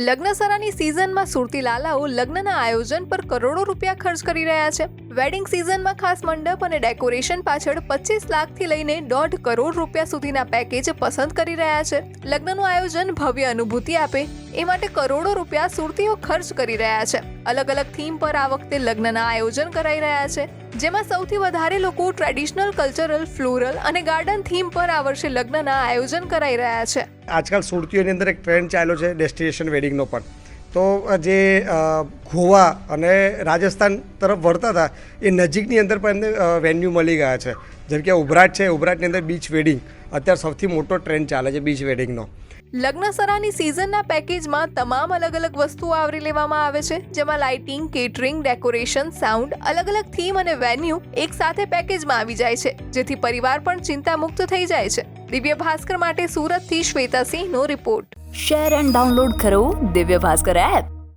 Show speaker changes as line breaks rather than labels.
લગ્નસરાની સિઝનમાં સુરતી લાલાઓ લગ્નના આયોજન પર કરોડો રૂપિયા ખર્ચ કરી રહ્યા છે. વેડિંગ સિઝનમાં ખાસ મંડપ અને ડેકોરેશન પાછળ 25 લાખથી લઈને 1.5 કરોડ રૂપિયા સુધીના પેકેજ પસંદ કરી રહ્યા છે. લગ્નનું આયોજન ભવ્ય અનુભૂતિ આપે એ માટે કરોડો રૂપિયા સુરતીઓ ખર્ચ કરી રહ્યા છે. અલગ અલગ થીમ પર આ વખતે લગ્નના આયોજન કરાઈ રહ્યા છે, જેમાં સૌથી વધારે લોકો ટ્રેડિશનલ, કલ્ચરલ, ફ્લોરલ અને ગાર્ડન થીમ પર આ વર્ષે લગ્નના આયોજન કરાઈ રહ્યા છે.
આજકાલ સુરતીઓની અંદર એક ટ્રેન્ડ ચાલ્યો છે ડેસ્ટિનેશન વેડિંગનો પણ. તો જે ગોવા અને રાજસ્થાન તરફ વળતા હતા એ નજીકની અંદર પણ એમને વેન્યુ મળી ગયા છે. જેમ કે ઉભરાટ છે, ઉભરાટની અંદર બીચ વેડિંગ અત્યારે સૌથી મોટો ટ્રેન્ડ ચાલે છે બીચ વેડિંગનો.
લગ્નસરાની સિઝનના પેકેજમાં તમામ અલગ અલગ વસ્તુઓ આવરી લેવામાં આવે છે, જેમાં લાઇટિંગ, કેટરિંગ, ડેકોરેશન, સાઉન્ડ, અલગ અલગ થીમ અને વેન્યુ એક સાથે પેકેજમાં આવી જાય છે, જેથી પરિવાર પણ ચિંતામુક્ત થઈ જાય છે. દિવ્ય ભાસ્કર માટે સુરતથી શ્વેતા સિંહનો રિપોર્ટ.
શેર એન્ડ ડાઉનલોડ કરો દિવ્ય ભાસ્કર એપ.